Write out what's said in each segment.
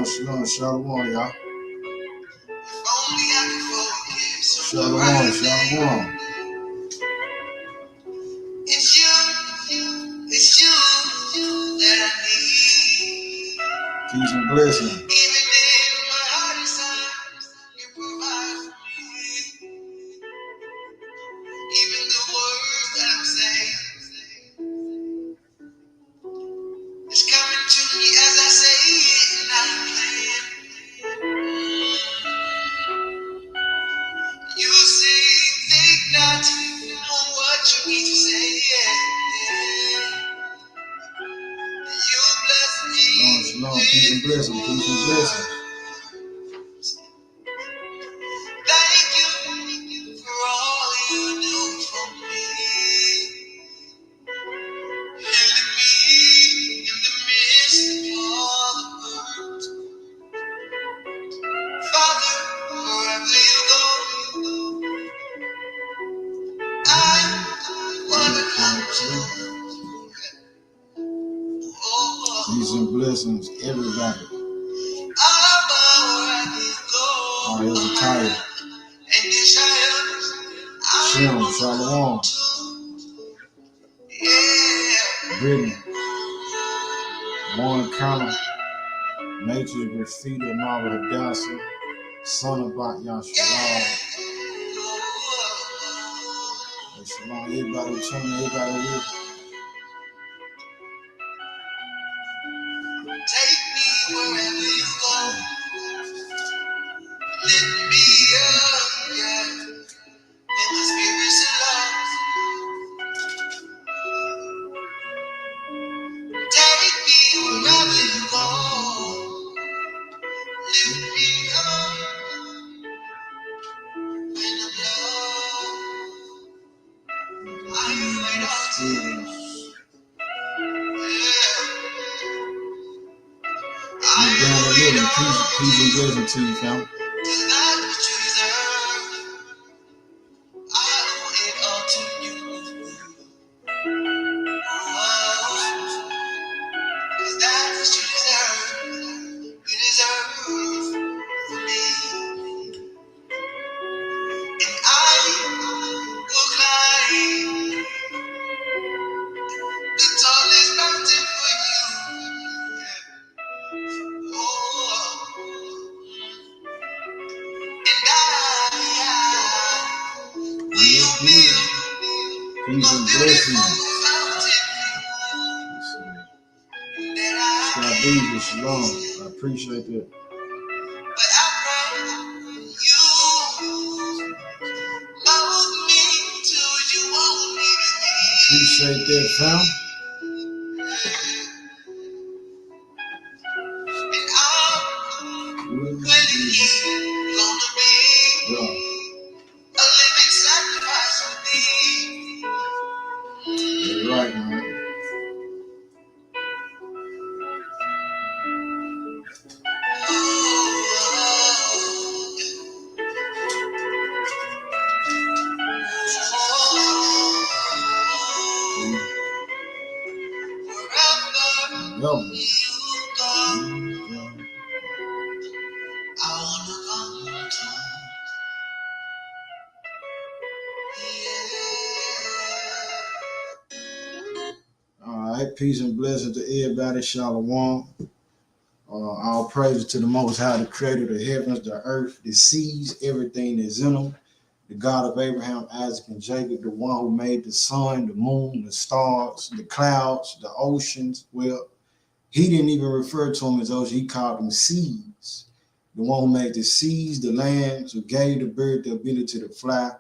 Shalom, shalom, y'all. Shalom, shalom. It's you that I need. Peace and blessings. Even in my hardest times, you provide for me. Even the words that I'm saying, it's coming to me as I say it, and I ain't playing. You say, think not on what you need to say, yeah. You bless me. Shalom, peace and blessings, peace and blessings. Thank you for all you do for me. Healing me in the midst of all the hurt. Father, wherever you go, I want to come to. Peace and blessings, everybody. Oh, here's a title. Shalom, shalom. Brittany, Warren County, Matrix Graffiti, Marvel Hadassah, Son of Bat Yashalom. Shalom, everybody tuning, everybody with. Take me wherever you go. Lift me up, yeah. When my spirit's lost. Take me wherever you go. Lift me up when I'm lost. I am lost. Peace and blessing to you, fam. Peace and blessings. Shadiza, shalom. I appreciate that. Appreciate that, fam. Right, man. Yo. All right, peace and blessings to everybody. Shalom. All praises to the Most High, the Creator of the heavens, the earth, the seas, everything that's in them. The God of Abraham, Isaac, and Jacob, the one who made the sun, the moon, the stars, the clouds, the oceans. Well, he didn't even refer to them as oceans. He called them seas. The one who made the seas, the lands, who gave the bird the ability to fly,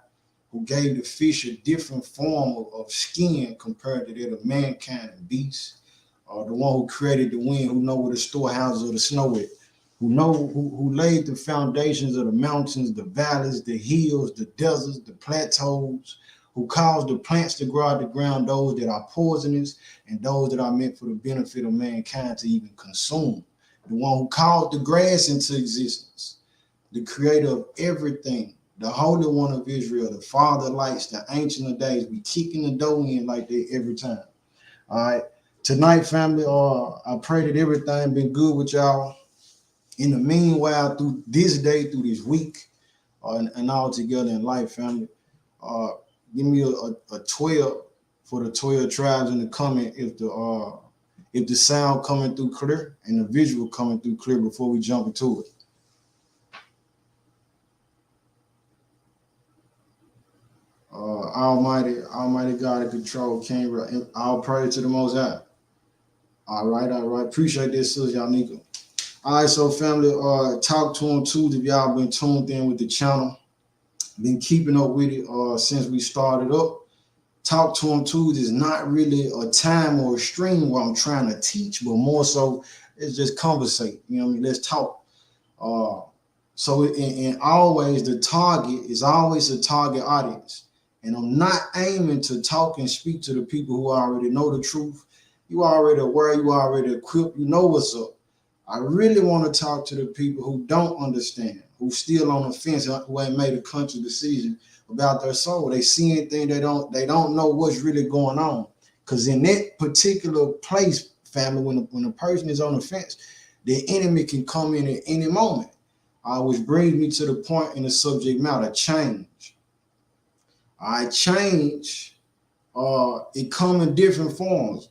who gave the fish a different form of skin compared to that of mankind and beasts. The one who created the wind, who know where the storehouses of the snow is, who laid the foundations of the mountains, the valleys, the hills, the deserts, the plateaus, who caused the plants to grow out the ground, those that are poisonous and those that are meant for the benefit of mankind to even consume. The one who called the grass into existence, the creator of everything, the Holy One of Israel, the Father of Lights, the Ancient of Days. We kicking the door in like that every time. All right. Tonight, family, I pray that everything been good with y'all. In the meanwhile, through this day, through this week, and all together in life, family, uh, give me a 12 for the 12 tribes in the comment if the sound coming through clear and the visual coming through clear before we jump into it. Almighty God in control, King, all praise to the Most High. All right. Appreciate this, Sister Yanika. All right, so family, talk to him too. If y'all been tuned in with the channel, been keeping up with it since we started up. Talk to him too is not really a time or a stream where I'm trying to teach, but more so it's just conversate. You know what I mean? Let's talk. So and always the target is always a target audience. And I'm not aiming to talk and speak to the people who already know the truth. You already aware, you already equipped, you know what's up. I really want to talk to the people who don't understand, who still on the fence, who ain't made a conscious decision about their soul. They see anything, they don't know what's really going on. Because in that particular place, family, when a person is on the fence, the enemy can come in at any moment. Which brings me to the point in the subject matter, change. Change, it come in different forms.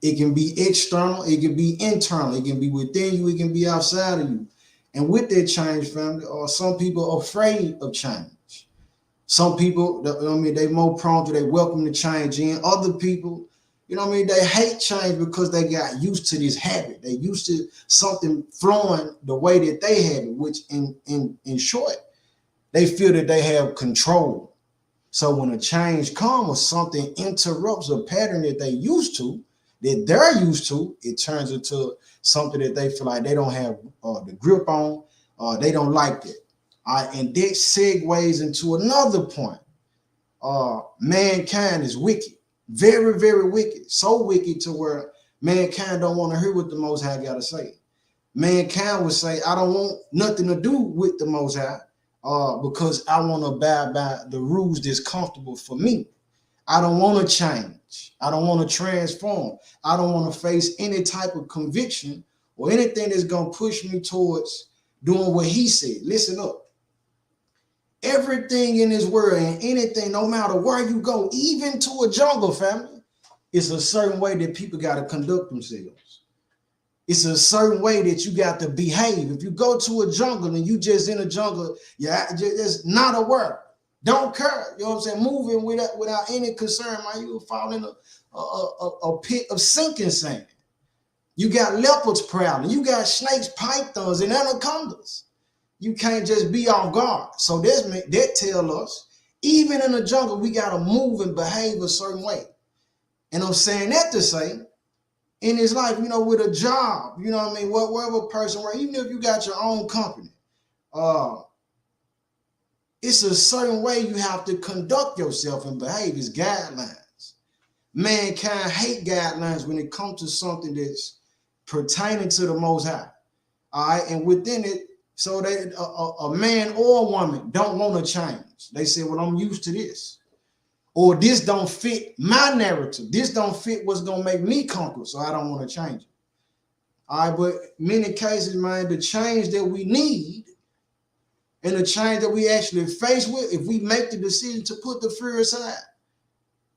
It can be external, it can be internal, it can be within you, it can be outside of you. And with that change, family, some people are afraid of change. Some people, they more prone to, they welcome the change in. Other people, they hate change because they got used to this habit. They used to something flowing the way that they have it, which in short, they feel that they have control. So when a change comes or something interrupts a pattern that they're used to, it turns into something that they feel like they don't have the grip on. They don't like it. And that segues into another point. Mankind is wicked, very, very wicked. So wicked to where mankind don't want to hear what the Most High got to say. Mankind would say, I don't want nothing to do with the Most High because I want to abide by the rules that's comfortable for me. I don't want to change. I don't want to transform. I don't want to face any type of conviction or anything that's going to push me towards doing what he said. Listen up. Everything in this world and anything, no matter where you go, even to a jungle, family, it's a certain way that people got to conduct themselves. It's a certain way that you got to behave. If you go to a jungle and you just in a jungle, just not aware. Don't care, you know what I'm saying? Moving without any concern, man, you will fall in a pit of sinking sand. You got leopards prowling, you got snakes, pythons, and anacondas. You can't just be off guard. So that tell us, even in the jungle, we got to move and behave a certain way. And I'm saying that to say, in his life, with a job, wherever a person, even if you got your own company, it's a certain way you have to conduct yourself and behave. It's guidelines. Mankind hate guidelines when it comes to something that's pertaining to the Most High. All right, and within it, so that a man or a woman don't want to change. They say, well, I'm used to this. Or this don't fit my narrative. This don't fit what's going to make me comfortable, so I don't want to change it. All right, but many cases, man, the change that we need and the change that we actually face with, if we make the decision to put the fear aside,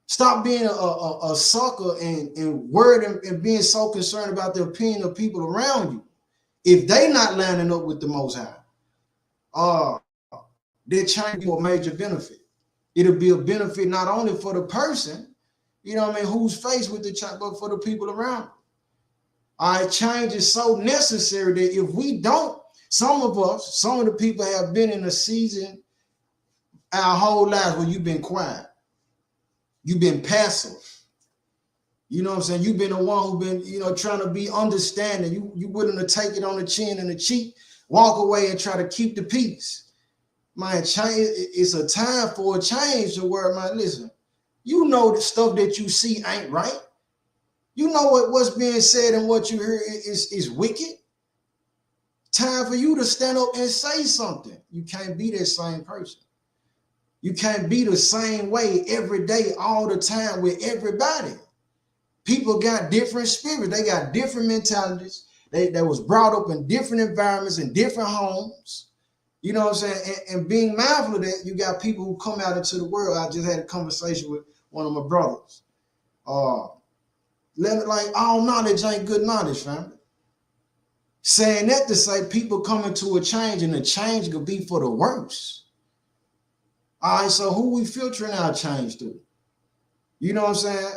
stop being a sucker and worried and being so concerned about the opinion of people around you. If they not lining up with the Most High, their change will be a major benefit. It'll be a benefit not only for the person, who's faced with the change, but for the people around them. All right, change is so necessary that if we don't, some of the people have been in a season our whole lives where you've been quiet. You've been passive. You know what I'm saying? You've been the one who's been, trying to be understanding. You willing to take it on the chin and the cheek, walk away and try to keep the peace. Man, change, it's a time for a change to where, man, listen, the stuff that you see ain't right. What's being said and what you hear is wicked. Time for you to stand up and say something. You can't be that same person. You can't be the same way every day, all the time with everybody. People got different spirits. They got different mentalities. They was brought up in different environments, in different homes. You know what I'm saying? And being mindful of that, you got people who come out into the world. I just had a conversation with one of my brothers. Like all knowledge ain't good knowledge, family. Saying that to say people coming to a change, and the change could be for the worse. All right, so who we filtering our change through? You know what I'm saying?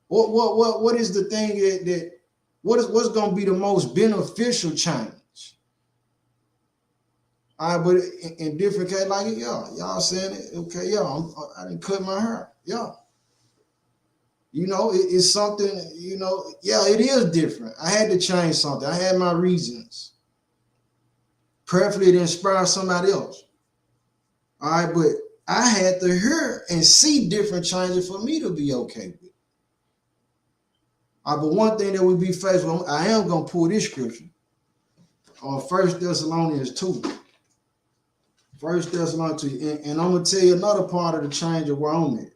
What is the thing that what's gonna be the most beneficial change? All right, but in different cases, like y'all saying it, okay, I didn't cut my hair, you know, it's something, you know, it is different. I had to change something. I had my reasons. Preferably to inspire somebody else. All right, but I had to hear and see different changes for me to be okay with. All right, but one thing that we be faced with, I am gonna pull this scripture on 1 Thessalonians 2. 1 Thessalonians 2, and I'm gonna tell you another part of the change of where I'm at.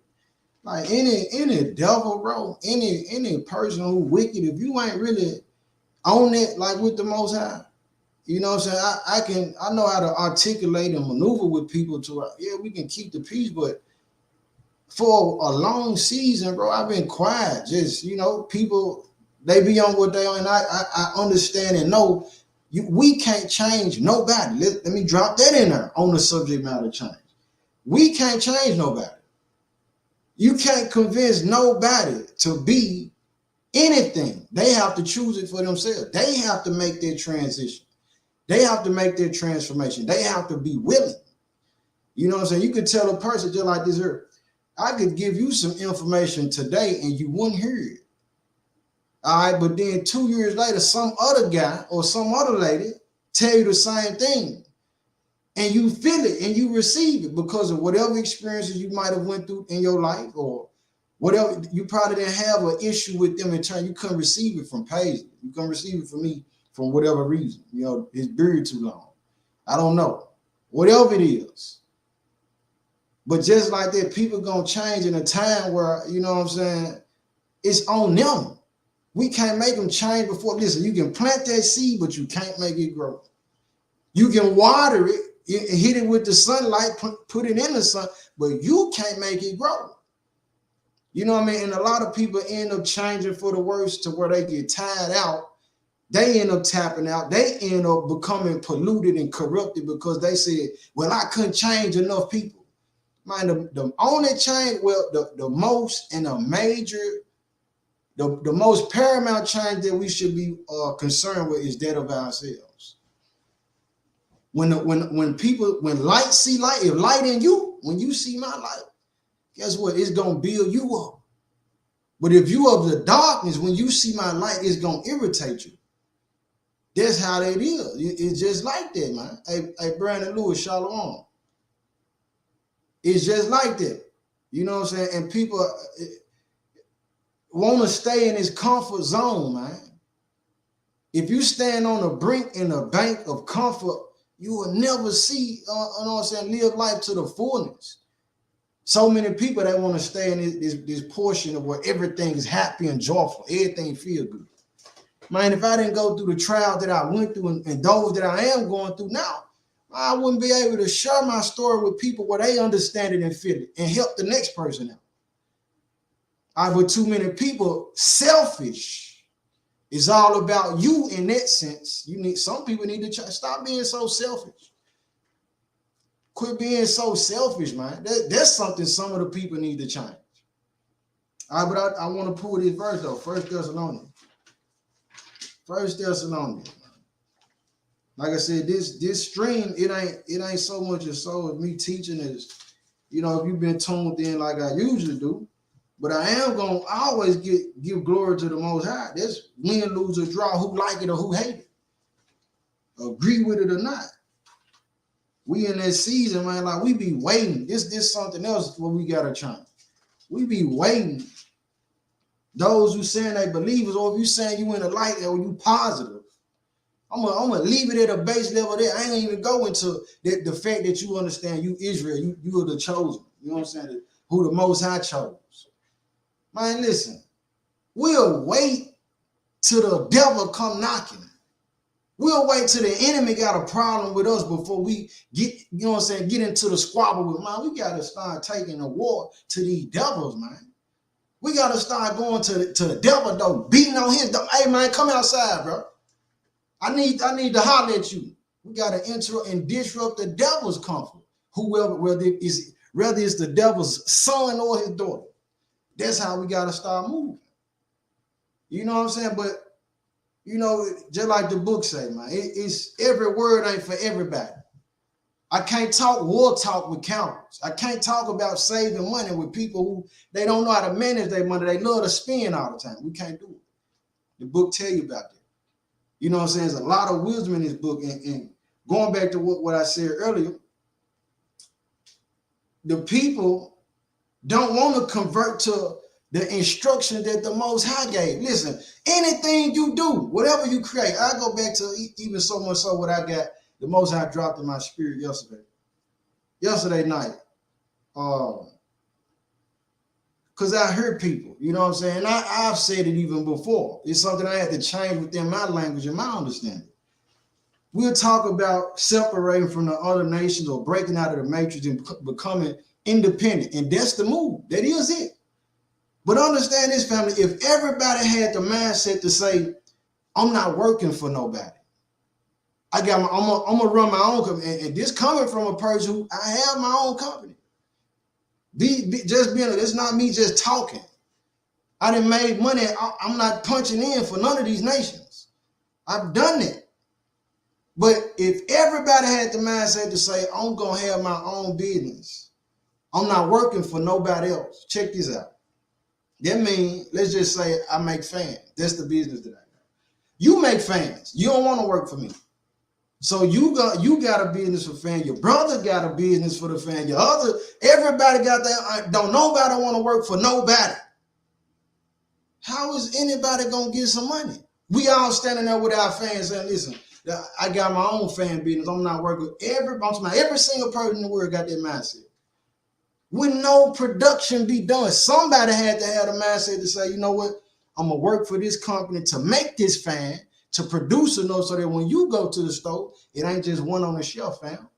Like any devil, bro, any person who wicked, if you ain't really on it, like with the Most High, you know what I'm saying? I know how to articulate and maneuver with people to, we can keep the peace, but for a long season, bro, I've been quiet. Just, you know, people, they be on what they on, and I understand and know we can't change nobody. Let me drop that in there on the subject matter change. We can't change nobody. You can't convince nobody to be anything. They have to choose it for themselves. They have to make their transition. They have to make their transformation. They have to be willing. You know what I'm saying? You could tell a person just like this here, I could give you some information today and you wouldn't hear it. All right, but then 2 years later, some other guy or some other lady tell you the same thing. And you feel it and you receive it because of whatever experiences you might have went through in your life, or whatever. You probably didn't have an issue with them in turn. You couldn't receive it from Paisley. You couldn't receive it from me for whatever reason. You know, it's buried too long. I don't know. Whatever it is. But just like that, people gonna change in a time where, you know what I'm saying, it's on them. We can't make them change before. Listen, you can plant that seed, but you can't make it grow. You can water it, hit it with the sunlight, put it in the sun, but you can't make it grow. You know what I mean? And a lot of people end up changing for the worse to where they get tired out. They end up tapping out. They end up becoming polluted and corrupted because they said, well, I couldn't change enough people. Man, the only change, well, the most and the major, the most paramount change that we should be concerned with is that of ourselves. When light see light, if light in you, when you see my light, guess what? It's gonna build you up. But if you of the darkness, when you see my light, it's gonna irritate you. That's how that is. It's just like that, man. Hey, Brandon Lewis, Shalom. It's just like that. You know what I'm saying? And people want to stay in his comfort zone, man. If you stand on the brink in a bank of comfort, you will never see, you know what I'm saying, live life to the fullness. So many people that want to stay in this portion of where everything is happy and joyful, everything feel good. Man, if I didn't go through the trial that I went through and those that I am going through now, I wouldn't be able to share my story with people where they understand it and feel it and help the next person out. But too many people selfish. It's all about you in that sense. Some people need to stop being so selfish. Quit being so selfish, man. That's something some of the people need to change. All right, but I want to pull this verse though. 1 Thessalonians. 1 Thessalonians. Like I said, this stream, it ain't so much as so of me teaching as, you know, if you've been tuned in like I usually do. But I am gonna always give glory to the Most High. That's win, lose, or draw, who like it or who hate it, agree with it or not. We in that season, man, like we be waiting. This something else what we gotta change. We be waiting. Those who saying they believers, or if you saying you in the light or you positive, I'm gonna leave it at a base level there. I ain't even go into the fact that you understand you Israel, you are the chosen. You know what I'm saying? Who the Most High chose. Man, listen, we'll wait till the devil come knocking. We'll wait till the enemy got a problem with us before we get, you know what I'm saying, get into the squabble with, man. We got to start taking the war to these devils, man. We got to start going to the devil, though, beating on his door. Hey, man, come outside, bro. I need to holler at you. We got to enter and disrupt the devil's comfort, whether it's the devil's son or his daughter. That's how we got to start moving. You know what I'm saying? But, you know, just like the book say, man, it's every word ain't for everybody. I can't talk war talk with cowards. I can't talk about saving money with people who they don't know how to manage their money. They love to spend all the time. We can't do it. The book tell you about that. You know what I'm saying? There's a lot of wisdom in this book. And going back to what I said earlier, the people don't want to convert to the instruction that the Most High gave. Listen, anything you do, whatever you create, I go back to even so much so what I got, the Most High dropped in my spirit yesterday night. Because I heard people, you know what I'm saying? I've said it even before. It's something I had to change within my language and my understanding. We'll talk about separating from the other nations or breaking out of the matrix and becoming independent. And that's the move. That is it. But understand this, family, if everybody had the mindset to say, I'm not working for nobody. I'm gonna run my own company. And this coming from a person who I have my own company. It's not me just talking. I done made money. I'm not punching in for none of these nations. I've done it. But if everybody had the mindset to say, I'm gonna have my own business, I'm not working for nobody else. Check this out. That means, let's just say I make fans. That's the business that I got. You make fans. You don't want to work for me. So you got a business for fan. Your brother got a business for the fan. Everybody got that. Don't nobody want to work for nobody. How is anybody gonna get some money? We all standing there with our fans saying, listen, I got my own fan business. I'm not working with every single person in the world got that mindset. When no production be done, somebody had to have the mindset to say, you know what? I'm gonna work for this company to make this fan, to produce enough so that when you go to the store, it ain't just one on the shelf, fam.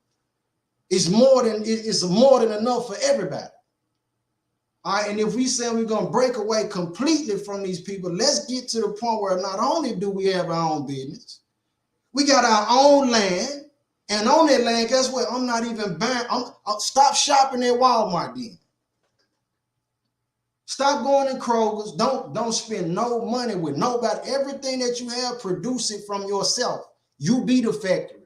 It's more than enough for everybody. All right, and if we say we're gonna break away completely from these people, let's get to the point where not only do we have our own business, we got our own land, and on that land, guess what? I'm not even buying. Stop shopping at Walmart then. Stop going in Kroger's. Don't spend no money with nobody. Everything that you have, produce it from yourself. You be the factory.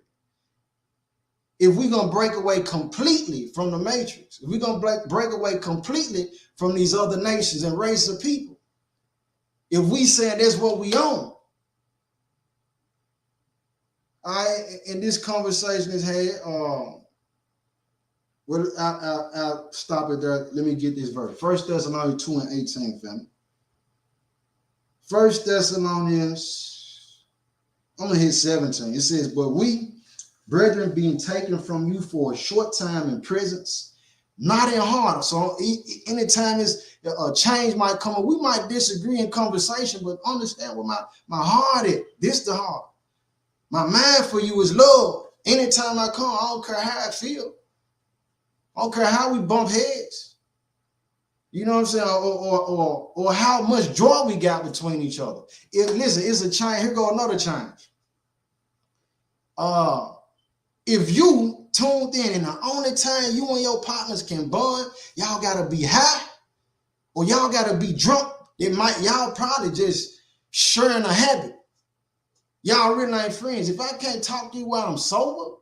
If we're going to break away completely from the matrix, if we're going to break away completely from these other nations and races of people, if we say that's what we own, in this conversation is had, well, I'll stop it there. Let me get this verse. 1 Thessalonians 2:18, family. 1 Thessalonians, I'm going to hit 17. It says, but we, brethren, being taken from you for a short time in presence, not in heart. So anytime a change might come up, we might disagree in conversation, but understand what my heart is. This the heart. My mind for you is love. Anytime I come, I don't care how I feel. I don't care how we bump heads. You know what I'm saying? Or how much joy we got between each other. Listen, it's a change. Here go another change. If you tuned in and the only time you and your partners can bond, y'all gotta be high or y'all gotta be drunk. Y'all probably just sharing a habit. Y'all really ain't friends. If I can't talk to you while I'm sober,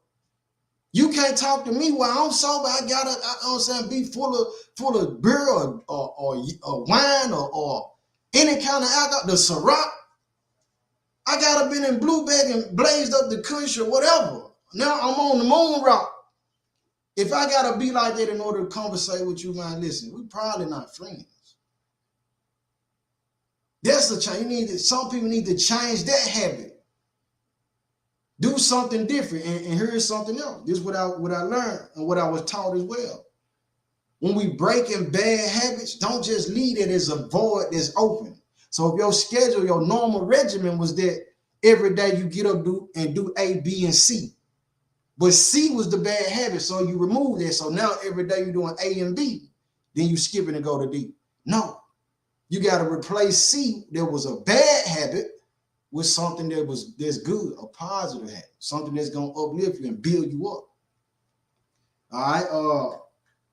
you can't talk to me while I'm sober. I gotta, be full of beer or wine or any kind of alcohol. The Ciroc. I gotta been in blue bag and blazed up the kush or whatever. Now I'm on the moon rock. If I gotta be like that in order to conversate with you, man, listen, we probably not friends. That's the change. Some people need to change that habit. Do something different. And here's something else. This is what I learned and what I was taught as well. When we breaking bad habits, don't just leave it as a void that's open. So if your schedule, your normal regimen was that every day you get up do A, B, and C. But C was the bad habit, so you remove that. So now every day you're doing A and B, then you skip it and go to D. No, you got to replace C that was a bad habit with something that's good, a positive habit, something that's gonna uplift you and build you up. All right.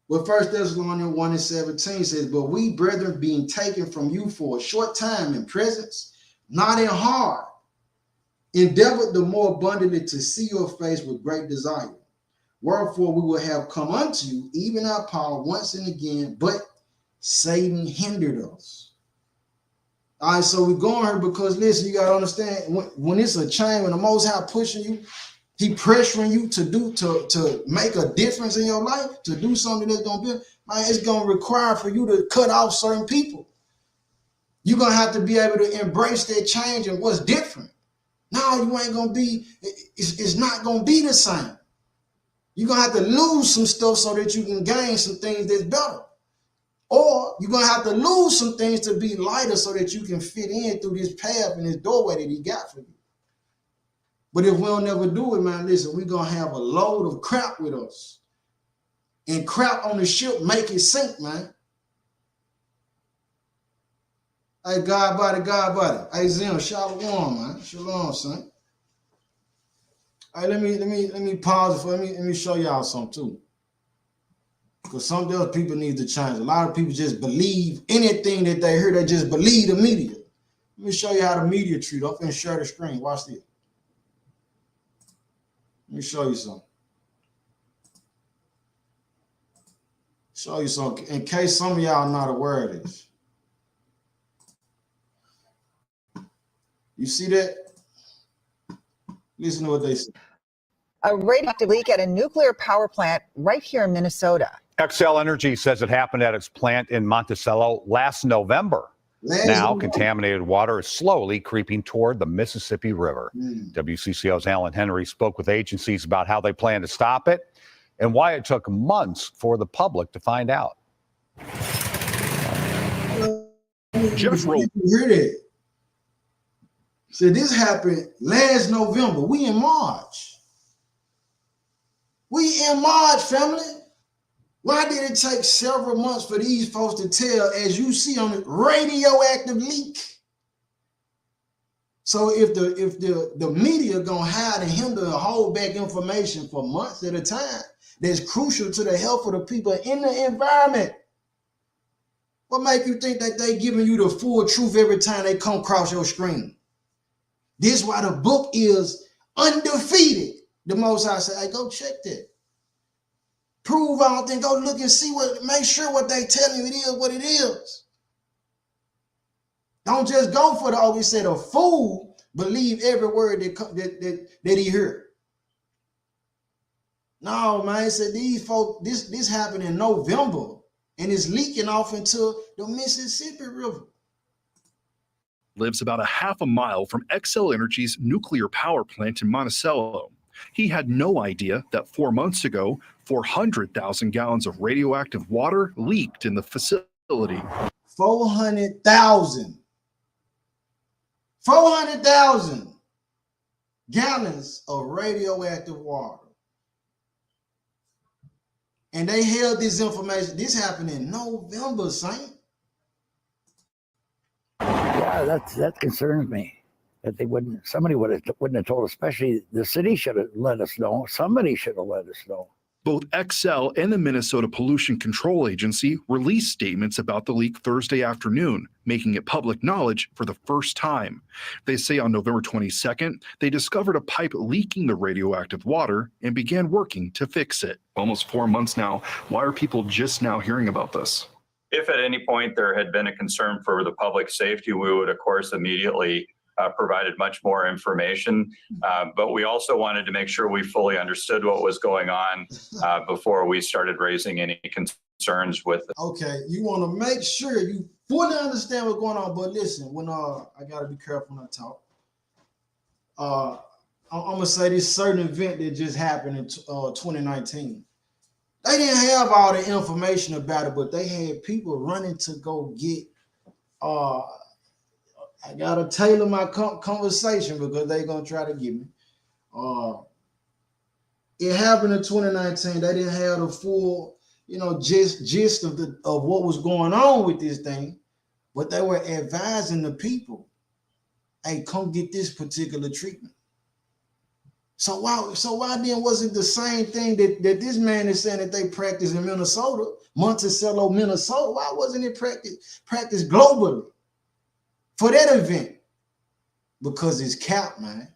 Well, 1 Thessalonians 1:17 says, "But we, brethren, being taken from you for a short time in presence, not in heart, endeavored the more abundantly to see your face with great desire. Wherefore we will have come unto you, even our Paul, once and again, but Satan hindered us." All right, so we're going here because, listen, you got to understand, when it's a chain, when the Most High pushing you, he pressuring you to make a difference in your life, to do something that's going to be, man, it's going to require for you to cut off certain people. You're going to have to be able to embrace that change and what's different. No, you ain't going to be, it's not going to be the same. You're going to have to lose some stuff so that you can gain some things that's better. Or you're going to have to lose some things to be lighter so that you can fit in through this path and this doorway that he got for you. But if we don't never do it, man, listen, we're going to have a load of crap with us. And crap on the ship make it sink, man. Hey, God body. Hey, Zim, shalom, man. Shalom, son. Hey, let me pause it for let me show y'all something too. Because some of those people need to change. A lot of people just believe anything that they hear. They just believe the media. Let me show you how the media treat. I'm finna share the screen. Watch this. Let me show you something. Show you something in case some of y'all are not aware of this. You see that? Listen to what they say. A radioactive leak at a nuclear power plant right here in Minnesota. Xcel Energy says it happened at its plant in Monticello last November. Now, contaminated water is slowly creeping toward the Mississippi River. WCCO's Alan Henry spoke with agencies about how they plan to stop it and why it took months for the public to find out. Jeff Rowe. Hear that? So this happened last November. We in March. We in March, family. Why did it take several months for these folks to tell, as you see on the radioactive leak? So if the media gonna hide and hinder and hold back information for months at a time, that's crucial to the health of the people in the environment. What make you think that they giving you the full truth every time they come across your screen? This is why the book is undefeated. The Most High say, hey, go check that. Prove all things. Go look and see make sure what they tell you it is what it is. Don't just go for we said a fool believe every word that he heard. No, man, it said these folks, this happened in November and it's leaking off into the Mississippi River. Lives about a half a mile from Xcel Energy's nuclear power plant in Monticello. He had no idea that 4 months ago, 400,000 gallons of radioactive water leaked in the facility. 400,000 gallons of radioactive water. And they held this information. This happened in November, Saint. Yeah, that concerns me. That somebody wouldn't have told, especially the city should have let us know. Somebody should have let us know. Both Xcel and the Minnesota Pollution Control Agency released statements about the leak Thursday afternoon, making it public knowledge for the first time. They say on November 22nd, they discovered a pipe leaking the radioactive water and began working to fix it. Almost 4 months now. Why are people just now hearing about this? If at any point there had been a concern for the public safety, we would, of course, immediately provided much more information. But we also wanted to make sure we fully understood what was going on before we started raising any concerns with it. Okay, you want to make sure you fully understand what's going on. But listen, when I got to be careful when I talk. I'm going to say this certain event that just happened in 2019. They didn't have all the information about it, but they had people running to go get I gotta tailor my conversation because they're gonna try to get me. It happened in 2019. They didn't have the full, gist of what was going on with this thing, but they were advising the people, "Hey, come get this particular treatment." So why then was it the same thing that this man is saying that they practice in Minnesota, Monticello, Minnesota? Why wasn't it practiced globally for that event? Because it's capped, man.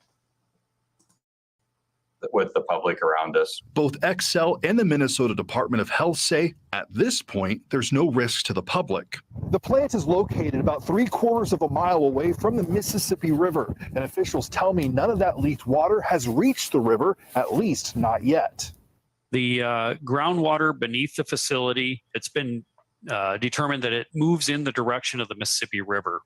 With the public around us. Both Excel and the Minnesota Department of Health say at this point, there's no risk to the public. The plant is located about 3/4 of a mile away from the Mississippi River, and officials tell me none of that leaked water has reached the river, at least not yet. The groundwater beneath the facility, it's been determined that it moves in the direction of the Mississippi River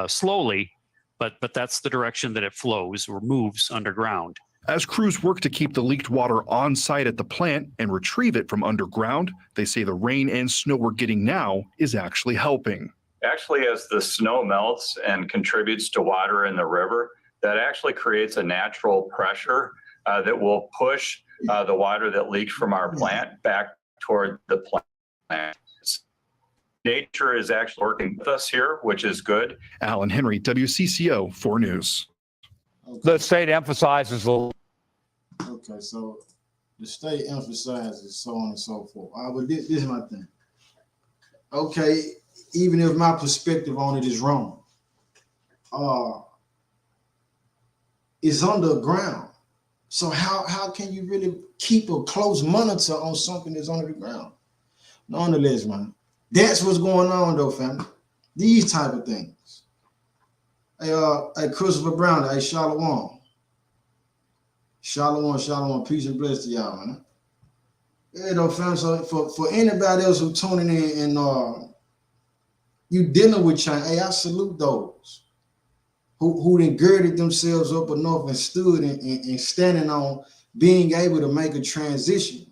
slowly, but that's the direction that it flows or moves underground. As crews work to keep the leaked water on site at the plant and retrieve it from underground, they say the rain and snow we're getting now is actually helping. Actually, as the snow melts and contributes to water in the river, that actually creates a natural pressure that will push the water that leaked from our plant back toward the plant. Nature is actually working with us here, which is good. Alan Henry, WCCO 4 News. The state emphasizes the. Okay, so the state emphasizes so on and so forth. But this is my thing. Okay, even if my perspective on it is wrong, it's underground. So how can you really keep a close monitor on something that's under the ground? Nonetheless, man, that's what's going on though, family. These type of things. Hey, Christopher Brown, hey, Shalom. Shalom, peace and blessings to y'all, man. Yeah, though, fam. So for anybody else who tuning in and you dealing with change, hey, I salute those who then girded themselves up enough and stood and standing on being able to make a transition.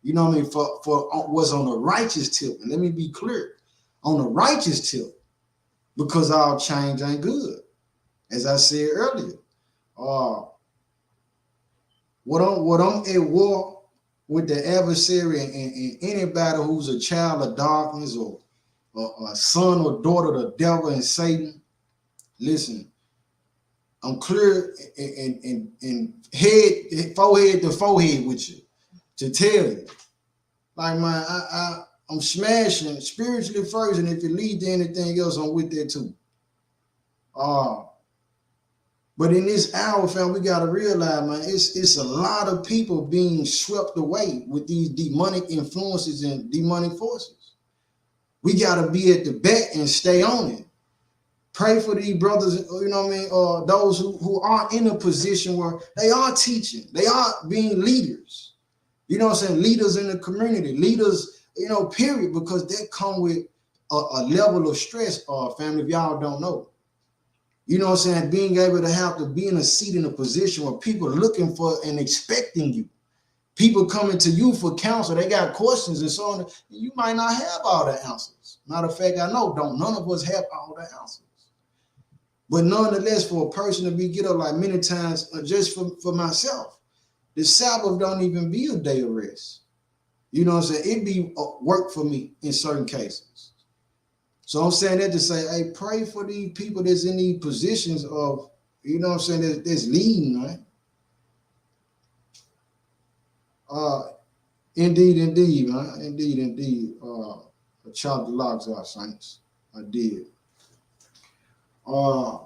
You know what I mean? For what's on the righteous tip. And let me be clear, on the righteous tip, because all change ain't good. As I said earlier, what I'm at war with the adversary and anybody who's a child of darkness or a son or daughter of the devil and Satan. Listen, I'm clear and forehead to forehead with you to tell you, like, man, I'm smashing spiritually first, and if it leads to anything else, I'm with that too. But in this hour, fam, we gotta realize, man, it's a lot of people being swept away with these demonic influences and demonic forces. We gotta be at the bat and stay on it. Pray for these brothers, you know what I mean, those who are in a position where they are teaching, they are being leaders. You know what I'm saying? Leaders in the community, leaders, period, because they come with a level of stress, family, if y'all don't know. You know what I'm saying? Being able to have to be in a seat in a position where people are looking for and expecting you. People coming to you for counsel, they got questions and so on. And you might not have all the answers. Matter of fact, I know none of us have all the answers. But nonetheless, for a person to be get up like many times, just for myself, the Sabbath don't even be a day of rest. You know what I'm saying? It be work for me in certain cases. So I'm saying that to say, hey, pray for these people that's in these positions of, you know what I'm saying, that's leading, right? Indeed, man. Indeed. I chopped the locks out, saints. I did. And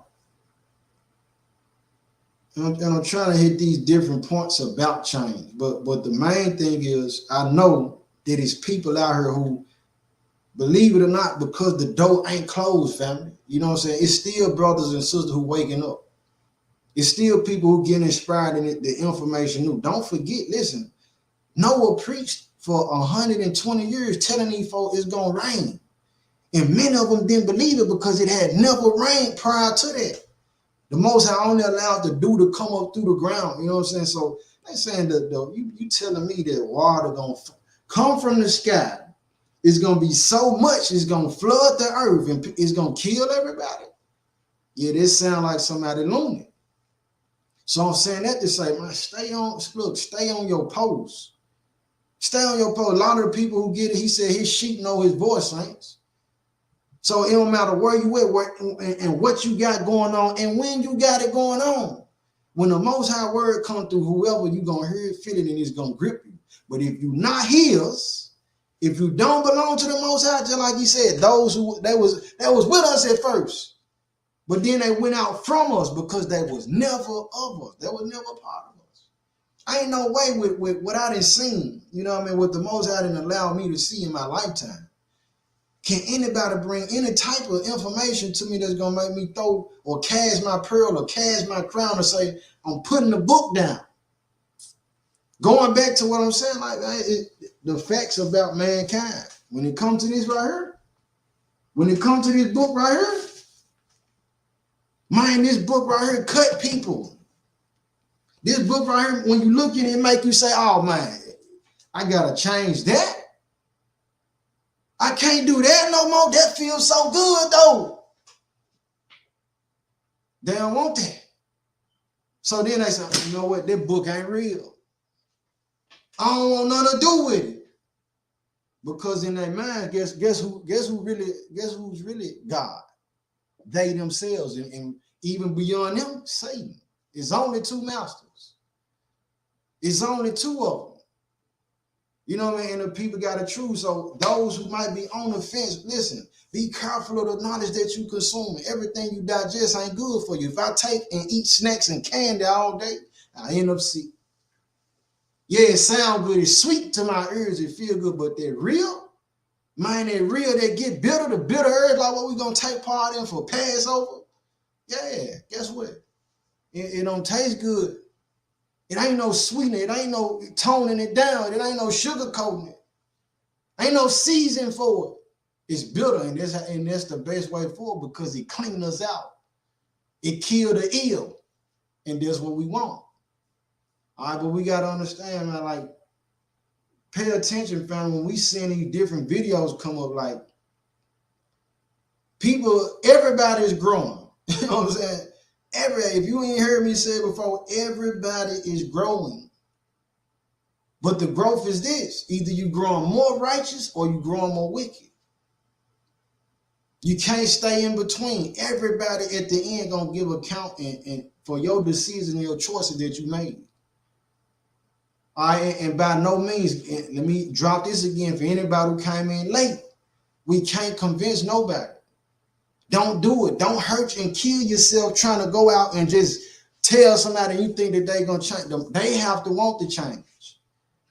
I'm trying to hit these different points about change. But the main thing is, I know that it's people out here who, believe it or not, because the door ain't closed, family. You know what I'm saying? It's still brothers and sisters who waking up. It's still people who getting inspired in the information new. Don't forget, listen, Noah preached for 120 years telling these folks it's going to rain. And many of them didn't believe it because it had never rained prior to that. The Most High only allowed the dew to come up through the ground. You know what I'm saying? So they're saying that you telling me that water going to come from the sky. It's going to be so much, it's going to flood the earth and it's going to kill everybody. Yeah, this sound like somebody loony. So I'm saying that to say, man, stay on your post. Stay on your post. A lot of the people who get it, he said his sheep know his voice, saints. So it don't matter where you at, and what you got going on, and when you got it going on. When the Most High word come through, whoever you gonna hear it, feel it, and it's gonna grip you. But if you not his, if you don't belong to the Most High, just like he said, those who that was with us at first, but then they went out from us because they was never of us. They was never part of us. I ain't no way with what I done seen, you know what I mean, what the Most High didn't allow me to see in my lifetime. Can anybody bring any type of information to me that's going to make me throw or cast my pearl or cast my crown and say, I'm putting the book down? Going back to what I'm saying, like the facts about mankind. When it comes to this right here, when it comes to this book right here, man, this book right here cut people. This book right here, when you look at it, it make you say, oh man, I got to change that. I can't do that no more. That feels so good, though. They don't want that. So then they say, you know what? That book ain't real. I don't want nothing to do with it. Because in their mind, guess who's really God? They themselves, and even beyond them, Satan. It's only two masters. It's only two of them. You know what I mean? And the people got to choose. So those who might be on the fence, listen, be careful of the knowledge that you consume. Everything you digest ain't good for you. If I take and eat snacks and candy all day, I end up sick. Yeah, it sounds good. It's sweet to my ears. It feel good, but they're real. Man, they're real. They get bitter. The bitter herbs, like what we going to take part in for Passover. Yeah, guess what? It don't taste good. It ain't no sweetener. It ain't no toning it down. It ain't no sugar coating it. Ain't no season for it. It's bitter, and that's the best way forward because it cleans us out. It killed the ill, and that's what we want. All right, but we got to understand, man, like, pay attention, fam, when we seeing these different videos come up, like, everybody's growing. You know what I'm saying? If you ain't heard me say it before, everybody is growing. But the growth is this. Either you growing more righteous or you growing more wicked. You can't stay in between. Everybody at the end gonna give account and for your decisions and your choices that you made. All right, and by no means, let me drop this again for anybody who came in late. We can't convince nobody. Don't do it. Don't hurt and kill yourself trying to go out and just tell somebody you think that they're going to change them. They have to want the change.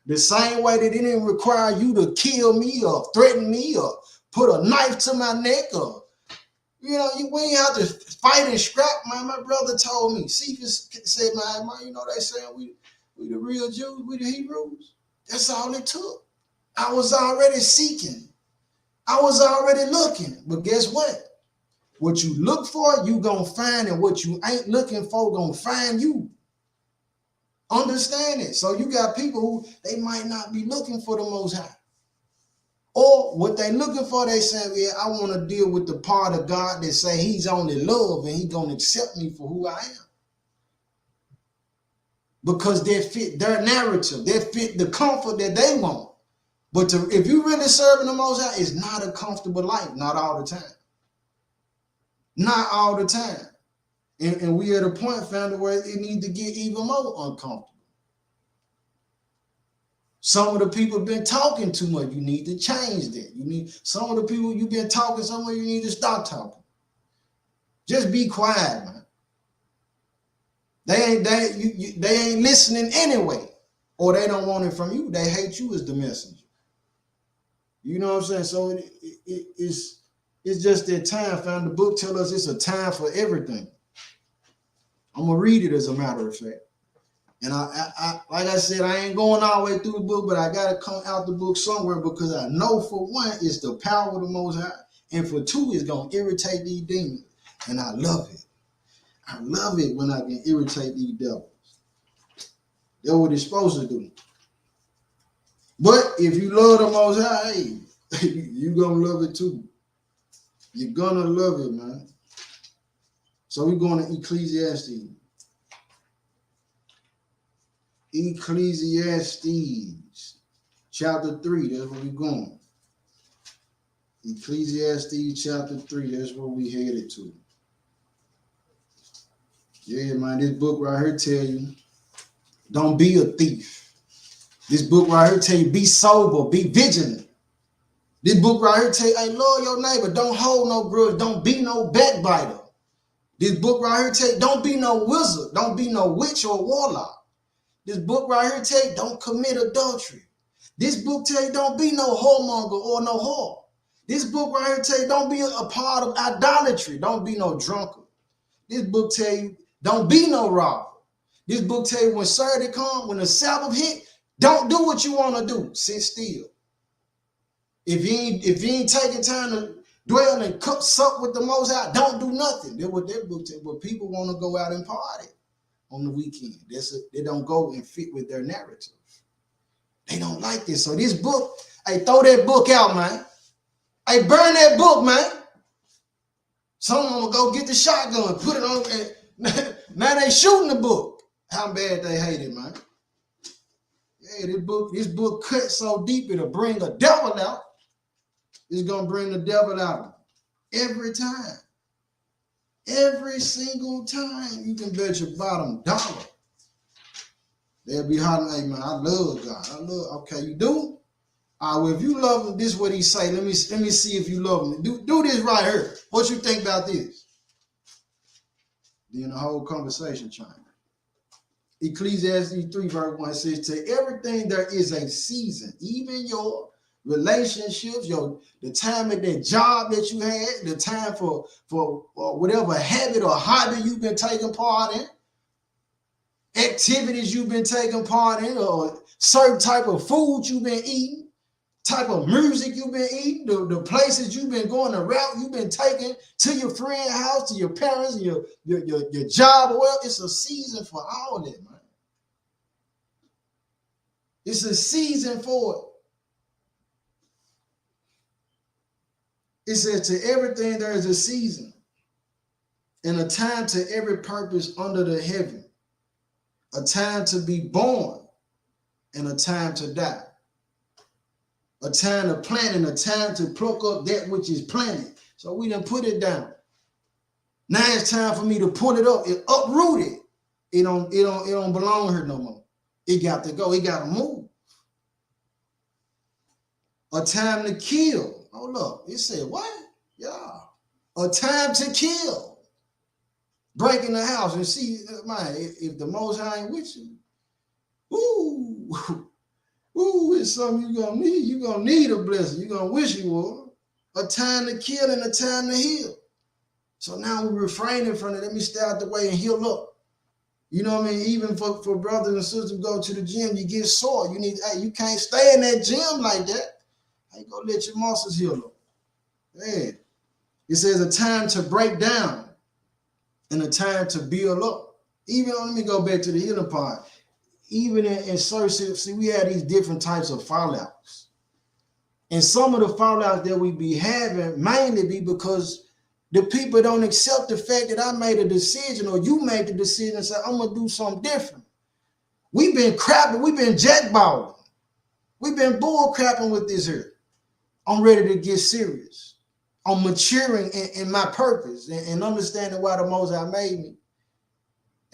The same way that it didn't require you to kill me or threaten me or put a knife to my neck or, you know, we ain't have to fight and scrap, man. My brother told me. Cephas said, man, you know they saying we the real Jews, we the Hebrews. That's all it took. I was already seeking. I was already looking. But guess what? What you look for, you gonna find, and what you ain't looking for gonna find you. Understand it. So you got people who they might not be looking for the Most High. Or what they looking for, they say, yeah, I want to deal with the part of God that say he's only love and he gonna accept me for who I am. Because they fit their narrative, they fit the comfort that they want. But if you really serving the Most High, it's not a comfortable life, not all the time. Not all the time. And we at a point, found where it needs to get even more uncomfortable. Some of the people been talking too much. You need to change that. Some of the people you've been talking somewhere, you need to stop talking. Just be quiet, man. They ain't listening anyway. Or they don't want it from you. They hate you as the messenger. You know what I'm saying? So it's just that time, fam. The book tells us it's a time for everything. I'm gonna read it as a matter of fact. And I like I said, I ain't going all the way through the book, but I gotta come out the book somewhere because I know for one, it's the power of the Most High, and for two, it's gonna irritate these demons. And I love it. I love it when I can irritate these devils. That's what it's supposed to do. But if you love the Most High, hey, you gonna love it too. You're gonna love it, man. So we're going to Ecclesiastes. Ecclesiastes chapter 3. That's where we're going. Ecclesiastes chapter 3. That's where we headed to. Yeah, man, this book right here tell you, don't be a thief. This book right here tell you, be sober, be vigilant. This book right here tell you, hey, love your neighbor, don't hold no grudge, don't be no backbiter. This book right here tell you, don't be no wizard, don't be no witch or warlock. This book right here tell you, don't commit adultery. This book tell you, don't be no whoremonger or no whore. This book right here tell you, don't be a part of idolatry, don't be no drunkard. This book tell you, don't be no robber. This book tell you when Saturday come, when the Sabbath hit, don't do what you want to do. Sit still. If you ain't taking time to dwell and sup with the Most High, don't do nothing. That's what that book tell you. But people want to go out and party on the weekend. They don't go and fit with their narrative. They don't like this. So this book, hey, throw that book out, man. Hey, burn that book, man. Someone will go get the shotgun, put it on, and now they shooting the book. How bad they hate it, man. Yeah, this book cut so deep it'll bring the devil out. It's gonna bring the devil out every time. Every single time. You can bet your bottom dollar. They'll be hollering, hey man, I love God. Okay, you do? All right, well, if you love him, this is what he say. Let me see if you love him. Do this right here. What you think about this? Then the whole conversation chime. Ecclesiastes 3 verse 1 says, to everything there is a season, even your relationships, the time at that job that you had, the time for whatever habit or hobby you've been taking part in, activities you've been taking part in, or certain type of food you've been eating, type of music you've been eating, the places you've been going, the route you've been taking to your friend's house, to your parents, and your job. Well, it's a season for all that, man. It's a season for it. It says to everything there is a season and a time to every purpose under the heaven, a time to be born and a time to die, a time to plant and a time to pluck up that which is planted. So we done put it down. Now it's time for me to pull it up. It uprooted. It don't belong here no more. It got to go. It got to move. A time to kill. Oh, look, it said what? Yeah. A time to kill. Break in the house and see, man, if the Most High ain't with you, it's something you're going to need. You're going to need a blessing. You're going to wish you were. A time to kill and a time to heal. So now we're refraining from it. Let me stay out the way and heal up. You know what I mean? Even for brothers and sisters who go to the gym, you get sore. You can't stay in that gym like that. Hey, go let your muscles heal up. Man. It says a time to break down and a time to build up. Even, let me go back to the healing part. Even in certain, see, we have these different types of fallouts. And some of the fallouts that we be having mainly be because the people don't accept the fact that I made a decision or you made the decision and said, I'm going to do something different. We've been crapping. We've been jackballing. We've been bull crapping with this here. I'm ready to get serious. I'm maturing in my purpose and understanding why the Most High made me.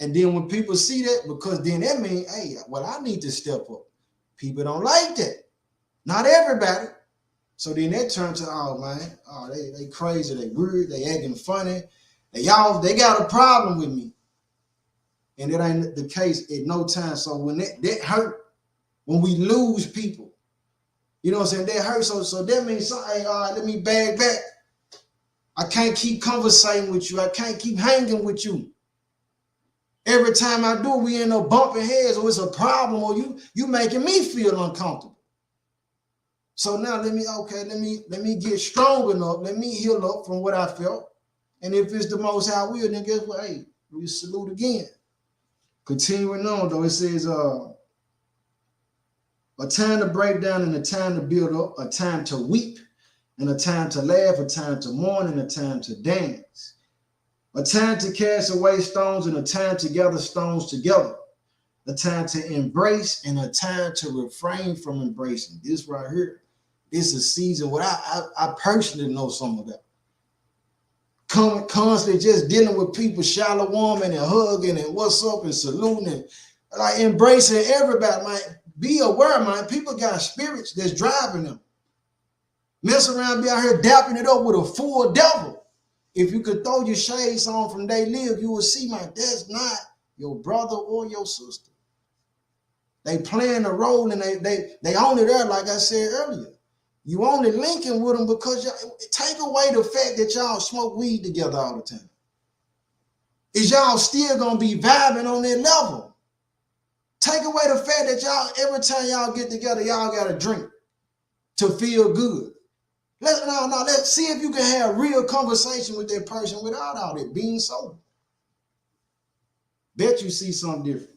And then when people see that, because then that means, hey, well, I need to step up. People don't like that. Not everybody. So then that turns to, oh, man, oh, they crazy, they weird, they acting funny. They got a problem with me. And that ain't the case at no time. So when that hurt, when we lose people, you know what I'm saying? That hurts. So that means, hey, all right, let me bag back. I can't keep conversating with you. I can't keep hanging with you. Every time I do, we end up bumping heads, or it's a problem, or you making me feel uncomfortable. So now let me get strong enough. Let me heal up from what I felt. And if it's the Most High will, then guess what? Hey, we salute again. Continuing on, though, it says a time to break down and a time to build up, a time to weep and a time to laugh, a time to mourn and a time to dance, A time to cast away stones and a time to gather stones together. A time to embrace and a time to refrain from embracing. This right here, this is a season what I personally know some of that. Constantly just dealing with people, shallow woman and hugging and what's up and saluting and like embracing everybody, man. Be aware, man. People got spirits that's driving them. Mess around, be out here dapping it up with a full devil. If you could throw your shades on from they live, you will see, man, that's not your brother or your sister. They playing a role and they only there, like I said earlier. You only linking with them because take away the fact that y'all smoke weed together all the time. Is y'all still gonna be vibing on that level? Take away the fact that y'all, every time y'all get together, y'all got a drink to feel good. Let's see if you can have real conversation with that person without all that being sober. Bet you see something different.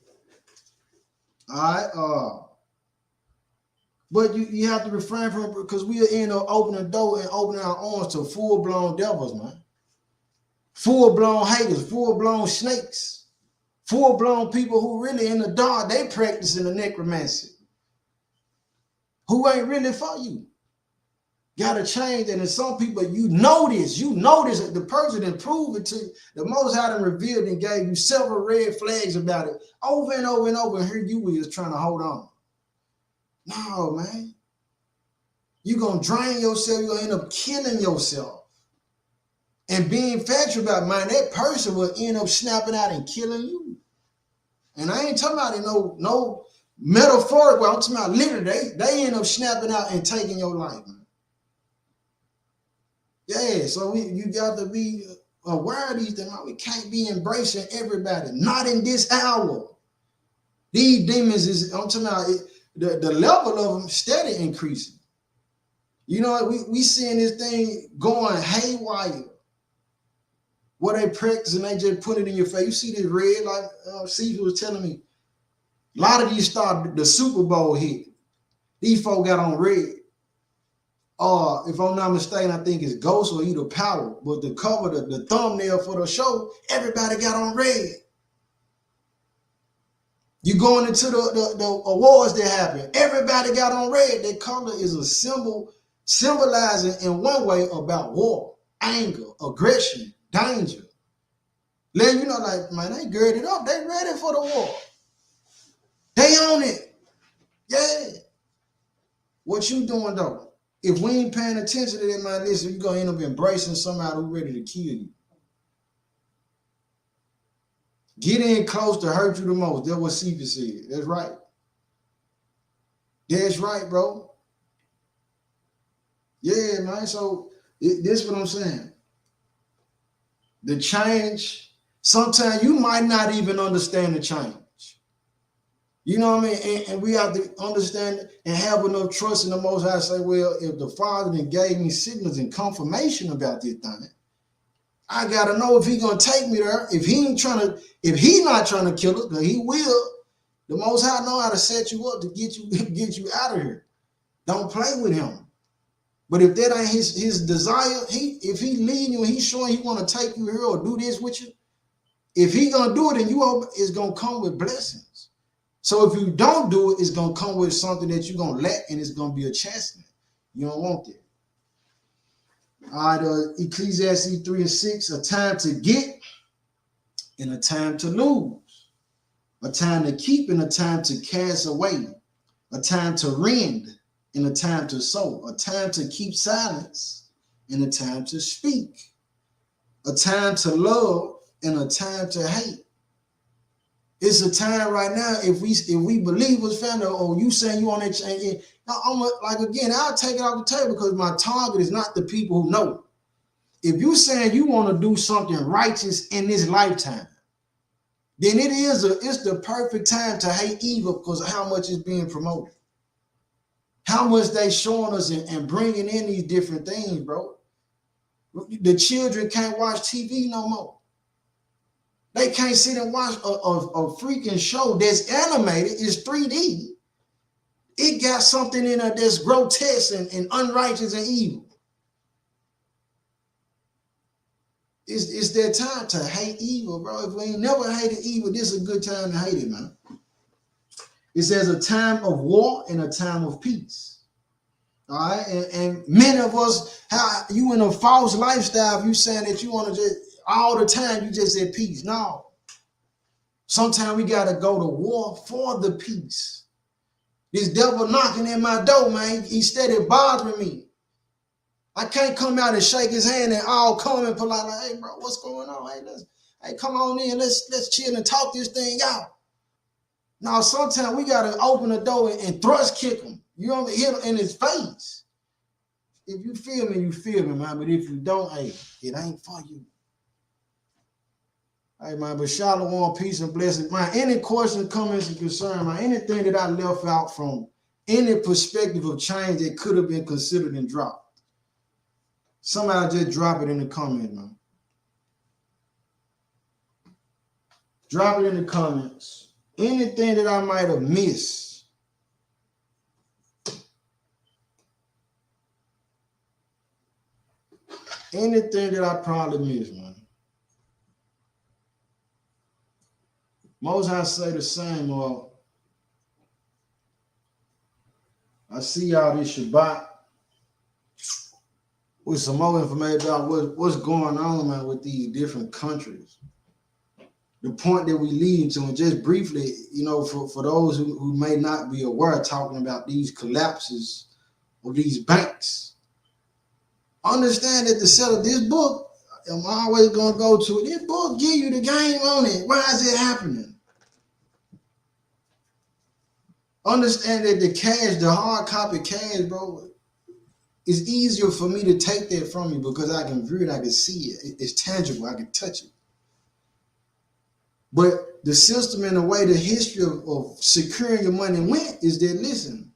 All right. But you have to refrain from it because we'll end up opening the door and opening our arms to full-blown devils, man. Full-blown haters, full-blown snakes, full-blown people who really in the dark, they practicing the necromancy. Who ain't really for you. Gotta change. And in some people, you know this that the person that proved it to you, the Most High done revealed and gave you several red flags about it over and over and over, and here you is trying to hold on. No, man. You're going to drain yourself. You're going to end up killing yourself. And being factual about, man, that person will end up snapping out and killing you. And I ain't talking about it no metaphoric way. I'm talking about literally. They end up snapping out and taking your life, man. Yeah, so you got to be aware of these things. We can't be embracing everybody. Not in this hour. These demons I'm talking about the level of them steady increasing. You know, we seeing this thing going haywire. What they practice and they just put it in your face. You see this red, like Steve was telling me, a lot of these started the Super Bowl hit. These folk got on red. If I'm not mistaken, I think it's Ghost or either Power. But the cover, the thumbnail for the show, everybody got on red. You going into the awards that happen, everybody got on red. That color is a symbol symbolizing in one way about war, anger, aggression, danger. Letting you know, like, man, they girded up. They ready for the war. They on it. Yeah. What you doing, though? If we ain't paying attention to that, man, listen, you're going to end up embracing somebody who's ready to kill you. Get in close to hurt you the most. That's what Cephas said. That's right. That's right, bro. Yeah, man. So this is what I'm saying. The change, sometimes you might not even understand the change. You know what I mean? And we have to understand and have enough trust in the Most High. Say, well, if the Father then gave me signals and confirmation about this thing, I gotta know if He's gonna take me there. If He's not trying to kill us, because He will. The Most High know how to set you up to get you out of here. Don't play with Him. But if that ain't his desire, if He leading you and He's showing He want to take you here or do this with you, if He gonna do it, and it's gonna come with blessings. So if you don't do it, it's gonna come with something that you're gonna lack, and it's gonna be a chastisement. You don't want that. All right, Ecclesiastes 3:6, a time to get and a time to lose, a time to keep and a time to cast away, a time to rend and a time to sow, a time to keep silence and a time to speak, a time to love and a time to hate. It's a time right now, if we believers, family, or you saying you on that change, I'll take it off the table because my target is not the people who know. If you saying you want to do something righteous in this lifetime, then it's the perfect time to hate evil because of how much is being promoted. How much they showing us and bringing in these different things, bro. The children can't watch TV no more. They can't sit and watch a freaking show that's animated, it's 3D. It got something in it that's grotesque and unrighteous and evil. it's that time to hate evil, bro. If we ain't never hated evil, this is a good time to hate it, man. It says a time of war and a time of peace. All right, and many of us, how you in a false lifestyle, if you saying that you want to just all the time, you just said peace. No. Sometimes we got to go to war for the peace. This devil knocking in my door, man. He steady bothering me. I can't come out and shake his hand and all come and polite like, hey, bro, what's going on? Hey, come on in. Let's chill and talk this thing out. Now, sometimes we got to open the door and thrust kick him. You know, hit him in his face. If you feel me, you feel me, man. But if you don't, hey, it ain't for you. Hey, man, but shalom, peace and blessings. Man, any questions, comments, and concerns, man, anything that I left out from any perspective of change that could have been considered and dropped, somebody just drop it in the comment, man. Drop it in the comments. Anything that I might have missed. Anything that I probably missed, man. Most I say the same, I see y'all this Shabbat with some more information about what's going on, man, with these different countries. The point that we lead to, and just briefly, you know, for those who may not be aware, talking about these collapses of these banks. Understand that to settle this book, I'm always going to go to it. This book give you the game on it. Why is it happening? Understand that the cash, the hard copy cash, bro, it's easier for me to take that from you because I can view it, I can see it. It's tangible, I can touch it. But the system and the way the history of securing your money went is that, listen,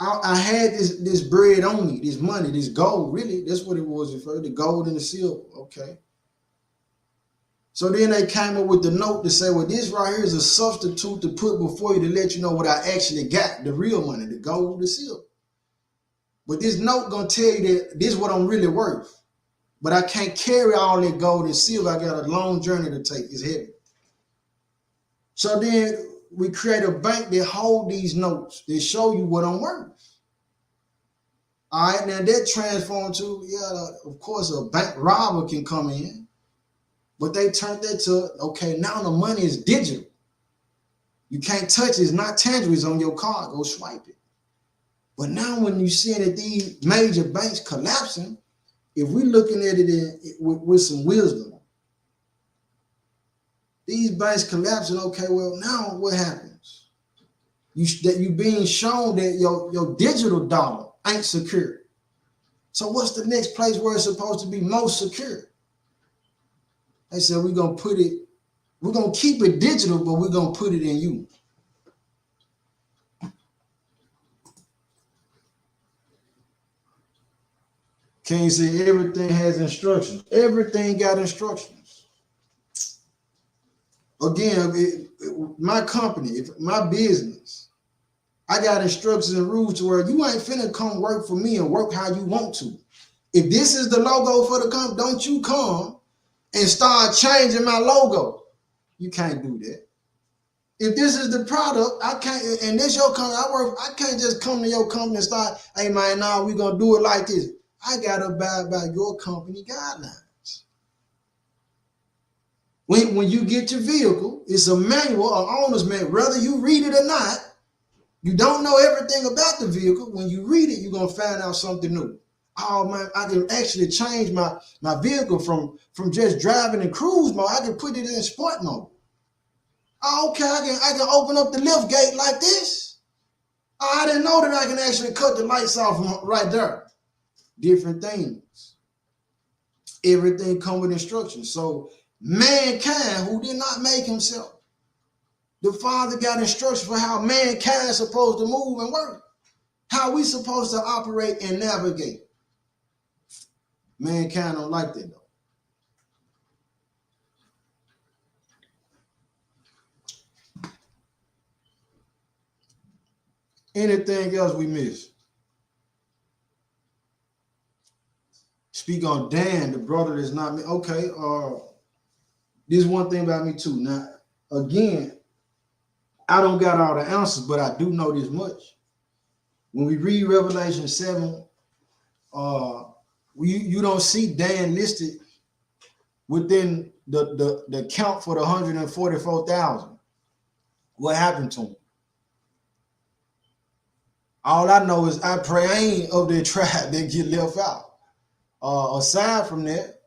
I had this bread on me, this money, this gold, really, that's what it was at first, the gold and the silver, okay. So then they came up with the note to say, well, this right here is a substitute to put before you to let you know what I actually got, the real money, the gold, the silver. But this note gonna tell you that this is what I'm really worth. But I can't carry all that gold and silver. I got a long journey to take. It's heavy. So then we create a bank that hold these notes. They show you what I'm worth. All right, now that transformed to, of course, a bank robber can come in. But they turned that to, okay, now the money is digital. You can't touch it. It's not tangible. It's on your card. Go swipe it. But now when you see that these major banks collapsing, if we're looking at it with some wisdom, these banks collapsing, okay, well, now what happens? You being shown that your digital dollar ain't secure. So what's the next place where it's supposed to be most secure? They said we're going to keep it digital, but we're going to put it in you. Can't say everything has instructions. Everything got instructions. Again, my company, my business, I got instructions and rules to where you ain't finna come work for me and work how you want to. If this is the logo for the company, don't you come and start changing my logo. You can't do that. If this is the product, I can't, and this your company, I can't just come to your company and start, hey man, nah, we're gonna do it like this. I gotta abide by your company guidelines. When you get your vehicle, it's a manual, an owner's manual, whether you read it or not. You don't know everything about the vehicle. When you read it, you're gonna find out something new. Oh man, I can actually change my vehicle from just driving in cruise mode. I can put it in sport mode. Oh, okay, I can open up the lift gate like this. Oh, I didn't know that I can actually cut the lights off right there. Different things. Everything come with instructions. So mankind, who did not make himself, the Father got instructions for how mankind is supposed to move and work. How we supposed to operate and navigate. Mankind don't like that though. Anything else we miss? speak on Dan, the brother that's not me. Okay, this is one thing about me too. Now, again, I don't got all the answers, but I do know this much. When we read Revelation 7, you don't see Dan listed within the count for the 144,000. What happened to him? All I know is I pray I ain't of the tribe that get left out. Aside from that,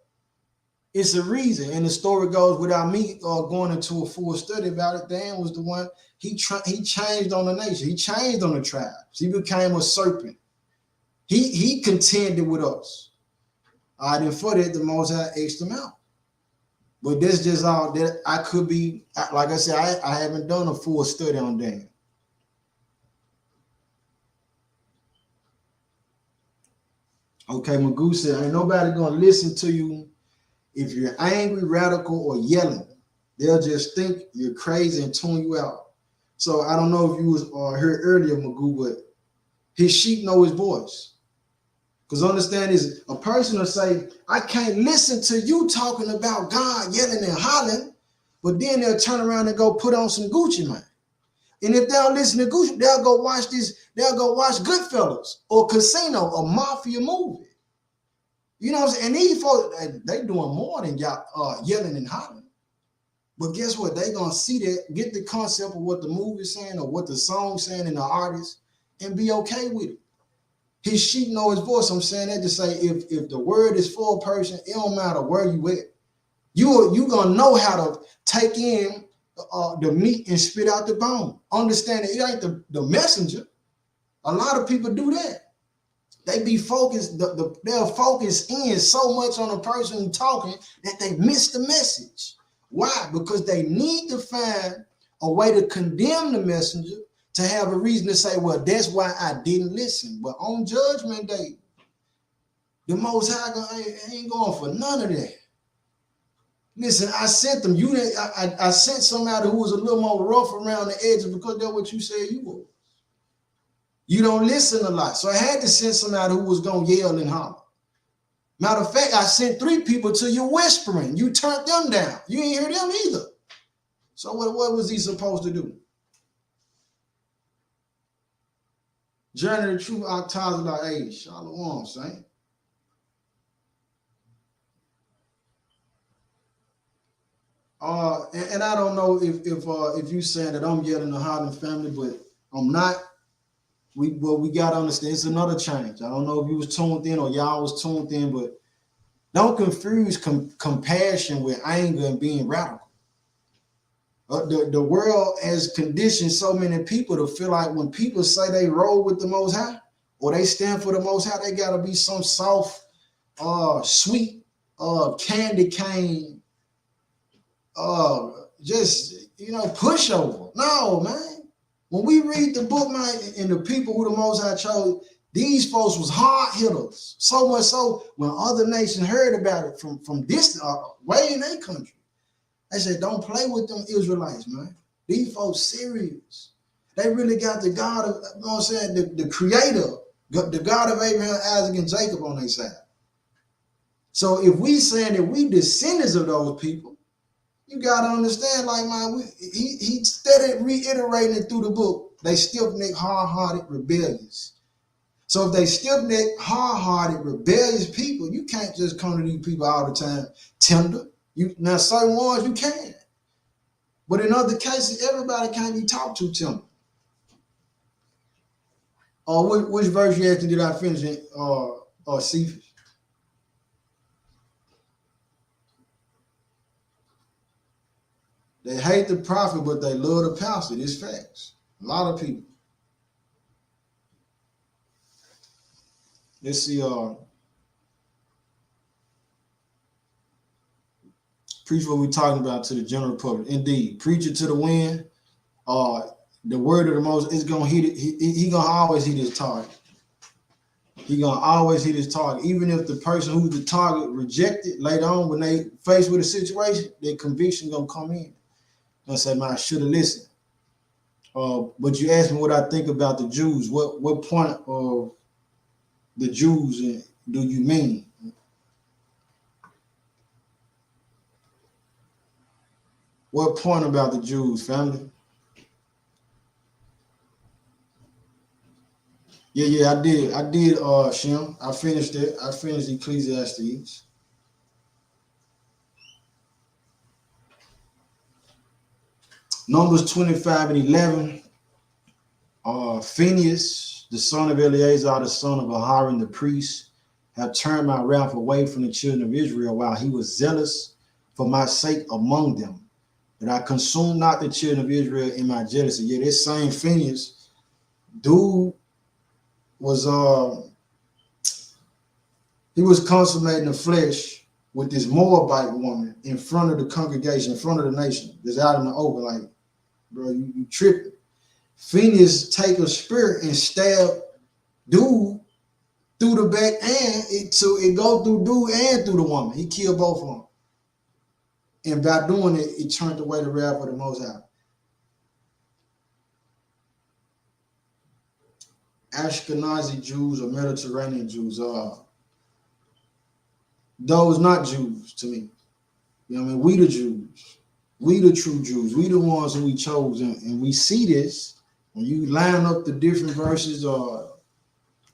it's a reason, and the story goes without me going into a full study about it. Dan was the one, he changed on the nation. He changed on the tribes. He became a serpent. He contended with us. And for that, the Most High X'd him out. But that's just all that I could be, like I said, I haven't done a full study on Dan. Okay, Magoo said, ain't nobody gonna listen to you if you're angry, radical, or yelling. They'll just think you're crazy and tune you out. So I don't know if you was heard earlier, Magoo, but his sheep know his voice. Because understand is a person will say, I can't listen to you talking about God yelling and hollering, but then they'll turn around and go put on some Gucci Mane. And if they'll listen to Gucci, they'll go watch Goodfellas or Casino, a mafia movie. You know what I'm saying? And these folks, they doing more than yelling and hollering. But guess what? They gonna see that, get the concept of what the movie's saying or what the song's saying and the artist, and be okay with it. His sheep know his voice. I'm saying that to say if the word is for a person, it don't matter where you at. You gonna know how to take in the meat and spit out the bone. Understand that it ain't the messenger. A lot of people do that. They be focused, they'll focus in so much on the person talking that they miss the message. Why? Because they need to find a way to condemn the messenger to have a reason to say, well, that's why I didn't listen. But on Judgment Day, the Most High ain't going for none of that. Listen, I sent them. I sent somebody who was a little more rough around the edges because that's what you said you were. You don't listen a lot. So I had to send somebody who was going to yell and holler. Matter of fact, I sent 3 people to you whispering. You turned them down. You ain't hear them either. So what was he supposed to do? Journey of the Truth, Octazla 80. Shalom, Saint. And I don't know if you saying that I'm yelling the Harden family, but I'm not. We gotta understand it's another change. I don't know if you was tuned in or y'all was tuned in, but don't confuse compassion with anger and being radical. The world has conditioned so many people to feel like when people say they roll with the Most High or they stand for the Most High, they gotta be some soft, sweet, candy cane, just pushover. No, man. When we read the book, man, and the people who the Most High chose, these folks was hard hitters. So much so when other nations heard about it from this way in their country, they said, don't play with them Israelites, man. These folks serious. They really got the God of, you know what I'm saying, the creator, the God of Abraham, Isaac, and Jacob on their side. So if we saying that we descendants of those people, you gotta understand, like, man, he steady reiterating it through the book. They stiff-necked, hard-hearted, rebellious. So if they stiff-necked, hard-hearted, rebellious people, you can't just come to these people all the time tender. Now certain ones you can, but in other cases, everybody can't be talked to tender. Which verse you actually did I finish in? Cephas? They hate the prophet, but they love the pastor. It's facts. A lot of people. Let's see. Preach what we're talking about to the general public. Indeed, preach it to the wind. The word of the Most is gonna hit it. He gonna always hit his target. He gonna always hit his target, even if the person who's the target rejected later on when they faced with a situation, their conviction gonna come in. I say, man, I should have listened. But you asked me what I think about the Jews. What point of the Jews do you mean? What point about the Jews, family? Yeah, I did, Shem. I finished it. I finished Ecclesiastes. Numbers 25 and 11. Phinehas, the son of Eleazar, the son of Aharon, the priest, have turned my wrath away from the children of Israel while he was zealous for my sake among them. But I consumed not the children of Israel in my jealousy. Yeah, this same Phinehas, dude was he was consummating the flesh with this Moabite woman in front of the congregation, in front of the nation. Just out in the open, like, bro, you tripping. Phinehas take a spear and stab dude through the back, and it go through dude and through the woman. He killed both of them. And by doing it, it turned away the wrath of the Most High. Ashkenazi Jews or Mediterranean Jews are those not Jews to me. You know what I mean? We the Jews. We the true Jews. We the ones who we chose. And we see this when you line up the different verses.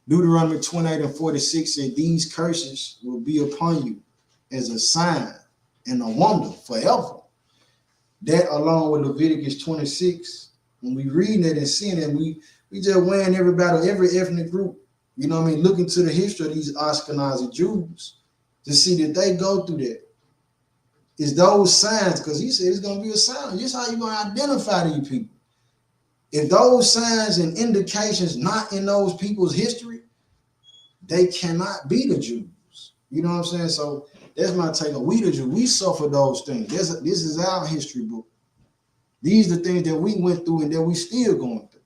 Deuteronomy 28 and 46 said, these curses will be upon you as a sign and a wonder forever. That along with Leviticus 26, when we reading it and seeing it, we just weighing everybody, every ethnic group, you know what I mean, looking to the history of these Ashkenazi Jews to see that they go through that. It's those signs, because he said it's going to be a sign. Just how you're going to identify these people. If those signs and indications not in those people's history, they cannot be the Jews. You know what I'm saying? So that's my take on we the Jews. We suffer those things. This is our history book. These are the things that we went through and that we still going through.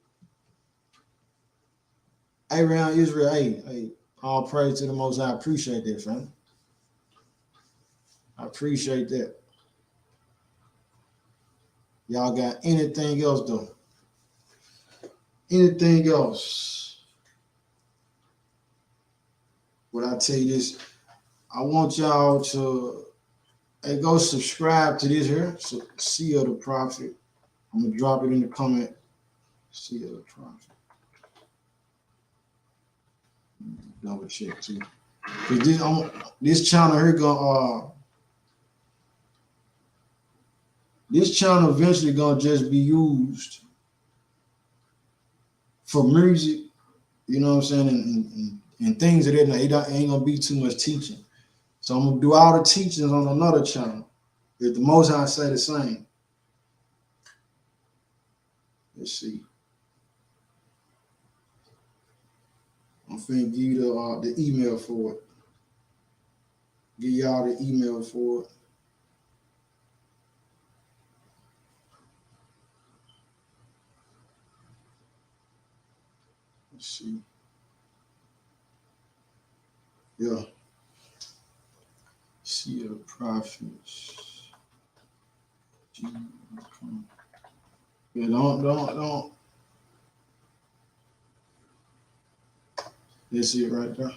Around Israel, hey, all praise to the Most High. I appreciate that, friend. I appreciate that. Y'all got anything else, though? Anything else? What I tell you this, I want y'all to go subscribe to this here. So, Seer the Prophet. I'm gonna drop it in the comment. Seer the Prophet. Double check too. Cause this channel here gonna this channel eventually gonna just be used for music, you know what I'm saying, and things that it ain't gonna be too much teaching. So I'm gonna do all the teachings on another channel. If the Most High say the same. Let's see. I'm finna give you the email for it. Give y'all the email for it. Let's see. Yeah. Seer the Prophets. Yeah, don't. That's it right there.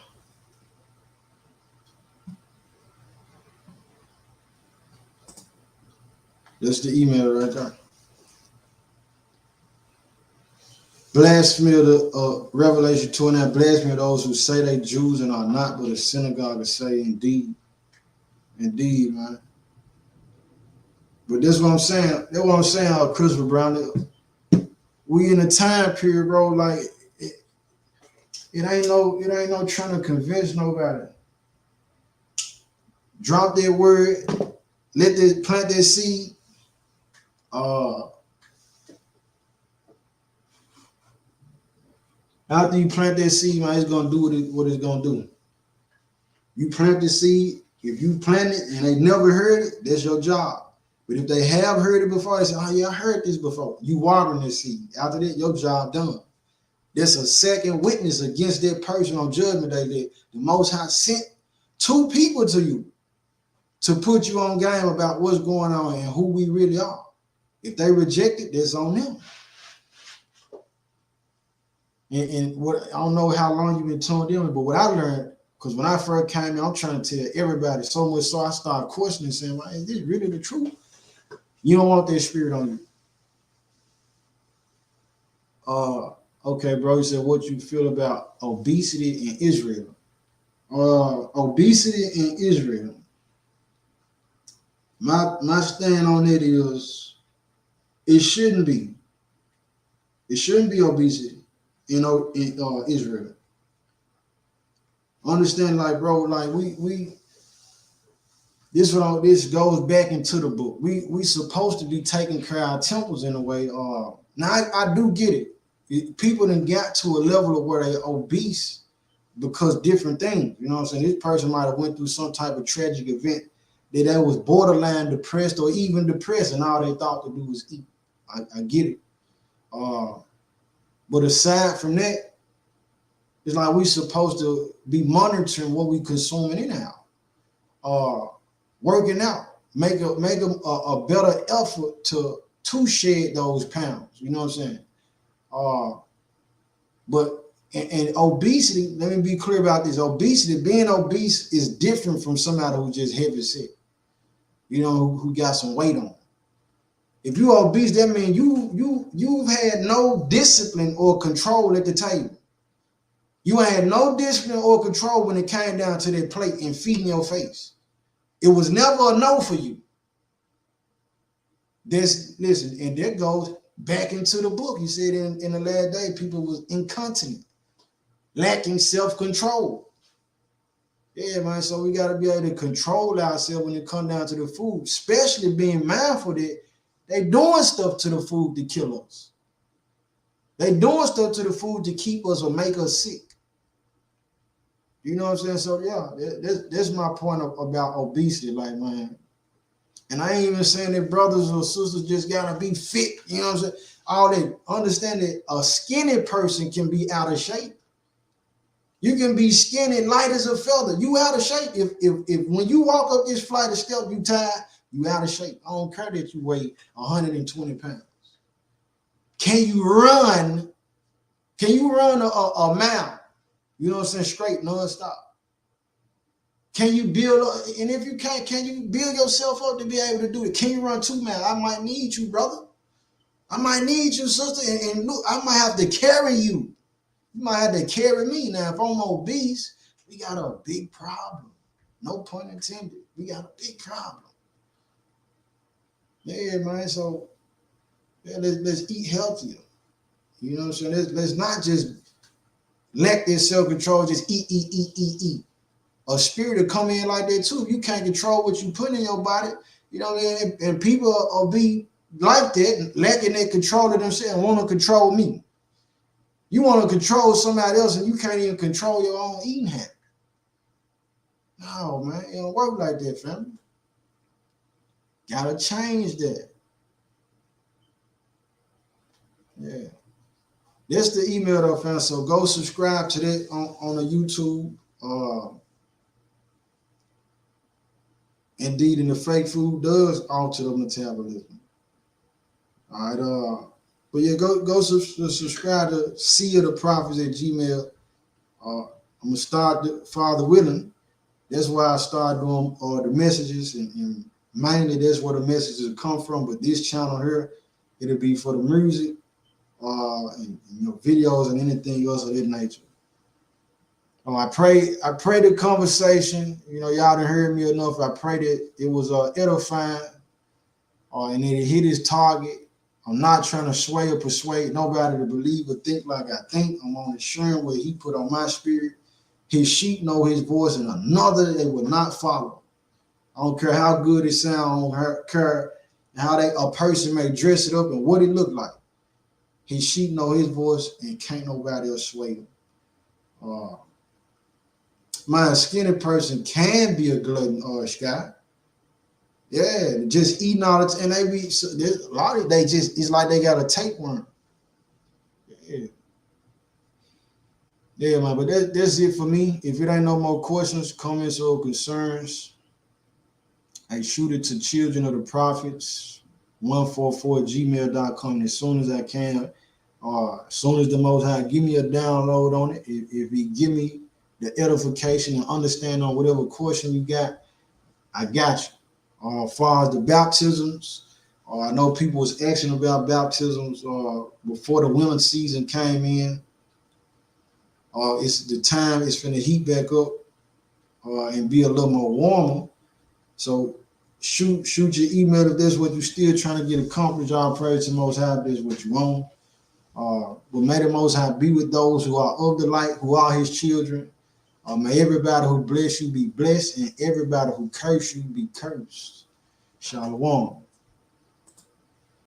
That's the email right there. Blasphemy of the Revelation 29, blasphemy of those who say they Jews and are not, but a synagogue and say indeed. Indeed, man. But that's what I'm saying. That's what I'm saying, Christopher Brown. We in a time period, bro, like it ain't no trying to convince nobody. Drop that word, plant that seed. After you plant that seed, man, it's gonna do what it's gonna do. You plant the seed. If you plant it and they never heard it, that's your job. But if they have heard it before, they say, "Oh yeah, I heard this before." You watering this seed. After that, your job done. There's a second witness against that person on Judgment Day that the Most High sent two people to you to put you on game about what's going on and who we really are. If they reject it, that's on them. And what I don't know how long you've been tuned in, but what I learned, because when I first came in, I'm trying to tell everybody so much so I started questioning, saying, "Well, is this really the truth?" You don't want that spirit on you. Okay, bro. You said what you feel about obesity in Israel. Obesity in Israel. My stand on it is it shouldn't be. It shouldn't be obesity in Israel. Understand, like, bro, like we this goes back into the book. We supposed to be taking care of our temples in a way. Now I do get it. People done got to a level of where they're obese because different things. You know what I'm saying? This person might have went through some type of tragic event that they was borderline depressed or even depressed, and all they thought to do was eat. I get it. But aside from that, it's like we supposed to be monitoring what we consuming anyhow. Working out, make a better effort to shed those pounds. You know what I'm saying? But obesity, let me be clear about this. Obesity, being obese is different from somebody who just heavy set. You know, who got some weight on. If you're obese, that means you've had no discipline or control at the table. You had no discipline or control when it came down to that plate and feeding your face. It was never a no for you. Listen, and that goes back into the book. You said in the last day, people was incontinent, lacking self-control. Yeah, man. So we got to be able to control ourselves when it comes down to the food, especially being mindful that they doing stuff to the food to kill us. They doing stuff to the food to keep us or make us sick. You know what I'm saying? So yeah, that's my point about obesity, like, man. And I ain't even saying that brothers or sisters just gotta be fit. You know what I'm saying? All that, understand that a skinny person can be out of shape. You can be skinny, light as a feather. You out of shape. If when you walk up this flight of steps, you tired, you out of shape. I don't care that you weigh 120 pounds. Can you run? Can you run a mile? You know what I'm saying? Straight, nonstop. Can you build, and if you can't, can you build yourself up to be able to do it? Can you run 2 miles? I might need you, brother. I might need you, sister. And look, I might have to carry you. You might have to carry me. Now, if I'm obese, we got a big problem. No pun intended. We got a big problem. Yeah, man. So yeah, let's eat healthier. You know what I'm saying? Let's not just lack this self-control, just eat. A spirit will come in like that too. You can't control what you put in your body. You know what I mean? And people will be like that, lacking that control of themselves and want to control me. You want to control somebody else and you can't even control your own eating habit. No, man, it don't work like that, family. Gotta change that. Yeah. That's the email though, fam. So go subscribe to that on the YouTube. Indeed, and the fake food does alter the metabolism. All right. But yeah, go subscribe to Seer the Prophets at Gmail. I'm gonna start Father willing. That's why I started doing the messages, and mainly that's where the messages come from. But this channel here, it'll be for the music, and videos and anything else of that nature. I pray the conversation, y'all done heard me enough. I pray that it was edifying, and that it hit its target. I'm not trying to sway or persuade nobody to believe or think like I think. I'm only sharing what he put on my spirit. His sheep know his voice, and another they will not follow. I don't care how good it sounds. I don't care how a person may dress it up and what it look like. His sheep know his voice, and can't nobody else sway him. My skinny person can be a glutton or a Scott. Yeah, just eating all the time. And they be so there's a lot of it's like they got a tapeworm. Yeah, man. But that's it for me. If it ain't no more questions, comments, or concerns, I shoot it to Children of the Prophets 144@gmail.com as soon as I can. As soon as the Most High give me a download on it, if he give me the edification and understand on whatever question you got, I got you. As far as the baptisms, I know people was asking about baptisms before the winter season came in. It's the time it's finna heat back up and be a little more warmer. So shoot your email if that's what you're still trying to get accomplished. All praise to the Most High, if that's what you want. But may the Most High be with those who are of the light, who are his children. May everybody who bless you be blessed, and everybody who curse you be cursed. Shalom.